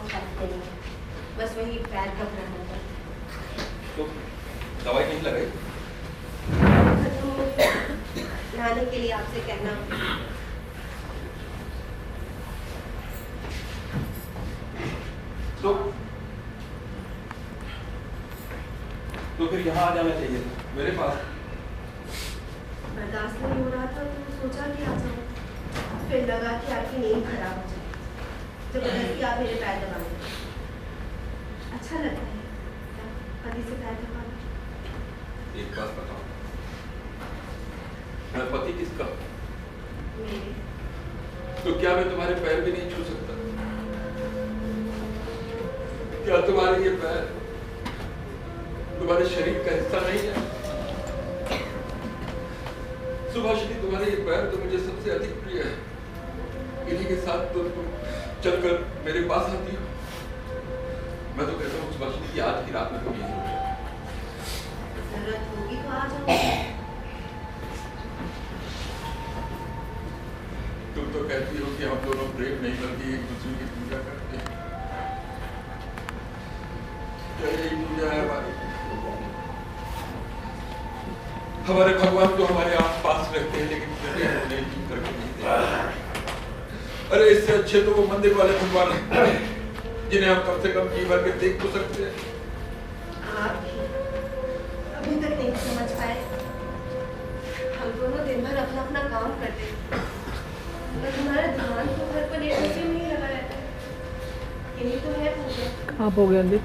खाते नहीं है, बस वही पैर घबरा होता है। तो दवाई नहीं लगाई? खत्म हो गया, नहाने के लिए आपसे कहना। तो फिर यहाँ आ जाना चाहिए था मेरे पास। बर्दाश्त नहीं हो रहा था तो सोचा कि आ जाऊँ, फिर लगा कि आपकी नींद खराब हो जाए, जबरदस्ती आप मेरे पैर दबा दें। अच्छा लगता है पति से पैर दबाना। एक बात बताओ, मैं पति किसका? मेरे। तो क्या मैं तुम्हारे पैर भी नहीं छू सकता? क्या तुम्हारे ये पैर तुम्हारे शरीर का हिस्सा नहीं है? सुभाषिनी, तुम्हारे ये पैर तो मुझे सबसे अधिक प्रिय है। इन्हीं के साथ तो तुम चलकर मेरे पास आती हो। मैं तो कहता हूँ सुभाषिनी की आज की रात में तुम यहीं हो जाओ। जरूरत होगी तो आ जाऊंगी। तुम तो कहती हो कि हम दोनों प्रेम नहीं बल्कि एक दूसरे की पूजा करते हैं। क्या यही पूजा है हमारी? हमारे भगवान तो हमारे आस पास रहते हैं लेकिन कभी हमें ठीक करके नहीं देते। अरे इससे अच्छे तो वो मंदिर वाले भगवान हैं जिन्हें हम कम से कम जी भर के देख तो सकते हैं। आप भी अभी तक नहीं समझ पाए। हम दोनों दिन भर अपना अपना काम करते हैं, पर तुम्हारा ध्यान तो घर पर एक दूसरे में ही लगा रहता है। यही तो है पूजा। आप हो गए अंदर।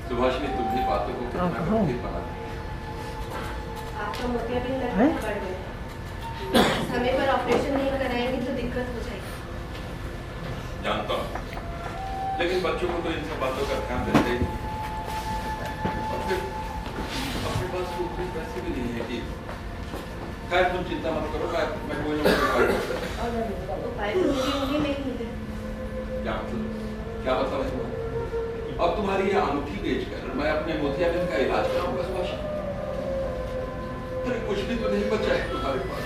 सुभाषिनी, तुम भी बातों को कितना गंभीर बना दी। आपका मोतियाबिंद लगता बढ़ गया। समय पर ऑपरेशन नहीं कराएंगे तो दिक्कत हो जाएगी। जानता हूँ, लेकिन बच्चों को तो इन सब बातों का ध्यान देते ही नहीं। और फिर अपने पास तो उतने पैसे भी नहीं है कि खैर तुम चिंता मत करो, मैं कोई ना कोई उपाय करता हूँ। उपाय तो मेरी उंगली में ही है। क्या मतलब? क्या मतलब है? अब तुम्हारी ये अंगूठी बेचकर मैं अपने मोतियाबिंद का इलाज कराऊंगा सुभाषिनी? अरे कुछ भी तो नहीं बचा है तुम्हारे पास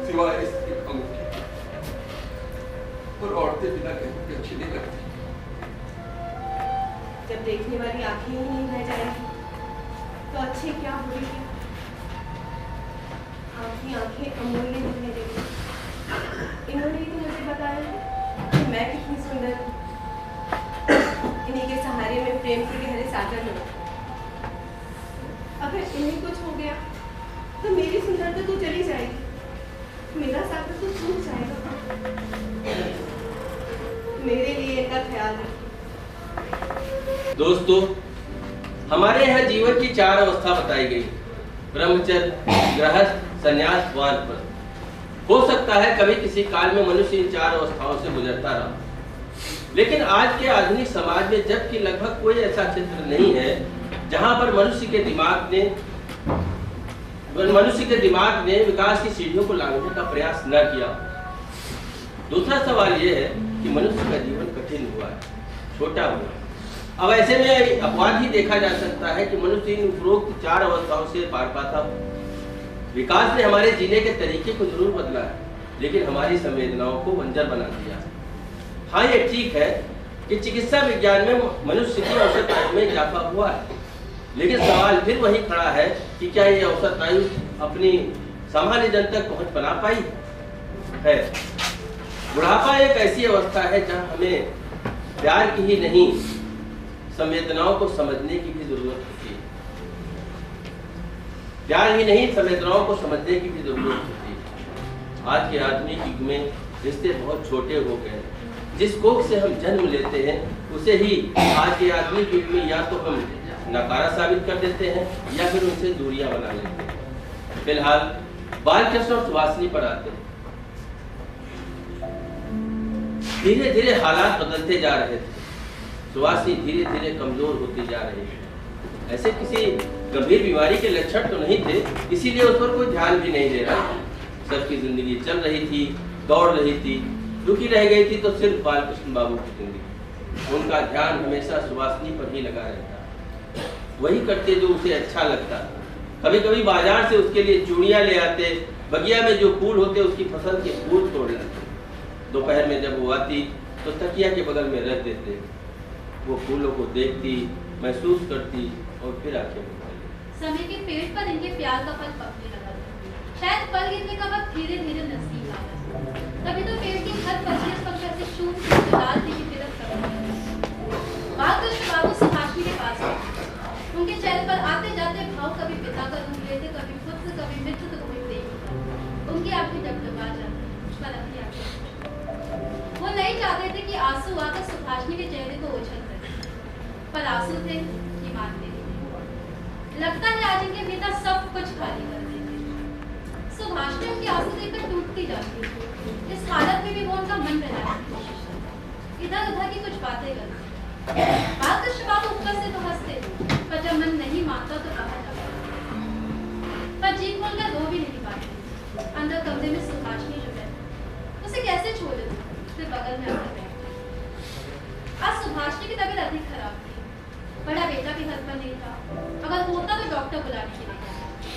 सिवाय इस अंगूठी के। और औरतें बिना गहनों के अच्छी नहीं लगती। जब देखने वाली आंखें ही नहीं रह जाएंगी तो अच्छी क्या होगी? आपकी आंखें अमूल्य दिखने देगी। इन्होंने ही तो मुझे बताया है कि मैं कितनी सुंदर हूँ। इन्हीं के सहारे में प्रेम के गहरे सागर में। अगर इन्हें कुछ हो गया तो मेरी सुंदरता तो चली जाएगी, मेरा सागर तो सूख जाएगा। मेरे लिए इनका ख्याल रखो। दोस्तों, हमारे यहाँ जीवन की 4 अवस्था बताई गई: ब्रह्मचर्य, गृहस्थ, संन्यास, वानप्रस्थ। हो सकता है कभी किसी काल में मनुष्य इन 4 अवस्थाओं से गुजरता रहा, लेकिन आज के आधुनिक समाज में जबकि लगभग कोई ऐसा क्षेत्र नहीं है जहां पर मनुष्य के दिमाग ने विकास की सीढ़ियों को लांघने का प्रयास न किया। दूसरा सवाल यह है कि मनुष्य का जीवन कठिन हुआ है, छोटा हुआ। अब ऐसे में अपवाद ही देखा जा सकता है कि मनुष्य इन उपरोक्त 4 अवस्थाओं से पार पाता हो। विकास ने हमारे जीने के तरीके को जरूर बदला है, लेकिन हमारी संवेदनाओं को बंजर बना दिया है। हाँ, ये ठीक है कि चिकित्सा विज्ञान में मनुष्य की औसत आयु में इजाफा हुआ है, लेकिन सवाल फिर वही खड़ा है कि क्या ये औसत आयु अपनी सामान्य जन तक पहुंच बना पाई है? बुढ़ापा एक ऐसी अवस्था है जहां हमें प्यार की ही नहीं, संवेदनाओं को समझने की भी जरूरत होती है। प्यार ही नहीं, संवेदनाओं को समझने की भी जरूरत होती है। आज के आधुनिक युग में रिश्ते बहुत छोटे हो गए हैं। जिस कोख से हम जन्म लेते हैं उसे ही आज के आधुनिक युग में या तो हम नकारा साबित कर देते हैं या फिर उनसे दूरियां बना लेते हैं। फिलहाल बालकृष्ण और सुभाषिनी पर आते हैं। धीरे धीरे हालात बदलते जा रहे थे। सुभाषिनी धीरे धीरे कमजोर होती जा रही है। ऐसे किसी गंभीर बीमारी के लक्षण तो नहीं थे, इसीलिए उस पर कोई ध्यान भी नहीं दे रहा। सबकी जिंदगी चल रही थी, दौड़ रही थी, दुखी रह गई थी तो सिर्फ बालकृष्ण बाबू की जिंदगी। उनका ध्यान हमेशा सुभाषिनी पर ही लगा रहता। वही करते जो उसे अच्छा लगता। कभी कभी बाजार से उसके लिए चूड़ियां ले आते, बगिया में जो फूल होते उसकी पसंद के फूल तोड़ लाते। दोपहर में जब वो आती तो तकिया के बगल में रख देते। वो फूलों को देखती, महसूस करती और फिर आंखें बंद कर लेती। समय के पेड़ पर इनके प्यार का फल पकने लगा था। शायद फल गिरने का वक्त धीरे धीरे नजदीक आ रहा था। तभी तो पेड़ की हर पत्ती इस पत्थर से चूम के लाल थी की तरफ कर बालकृष्ण बाबू सुभाषिनी के पास आए। उनके चेहरे पर आते जाते भाव कभी पिता का रूप लेते, कभी पुत्र, कभी मित्र, तो कभी प्रेम। उनकी आंखें डगडगा जाती, पर अपनी आंखें वो नहीं चाहते थे कि आंसू आकर सुभाषिनी के चेहरे को उछल सके, पर आंसू थे कि मानते नहीं। लगता है आज इनके भीतर सब कुछ खाली कर देते। सुभाषिनी उनके आंसू देखकर टूटती जाती है। इस हालत में भी वो उनका मन बनाने की कोशिश करती, इधर उधर की कुछ बातें करती। बालकृष्ण बाबू ऊपर से तो हंसते, पर जब मन नहीं मानता तो बाहर जाता, पर जीत बोलकर रो भी नहीं पाते। अंदर कमरे में सुभाषिनी जो है उसे कैसे छोड़ देते, फिर बगल में आकर बैठते। आज सुभाषिनी की तबीयत अधिक खराब थी। बड़ा बेटा भी घर पर नहीं था, अगर होता तो डॉक्टर बुलाने के लिए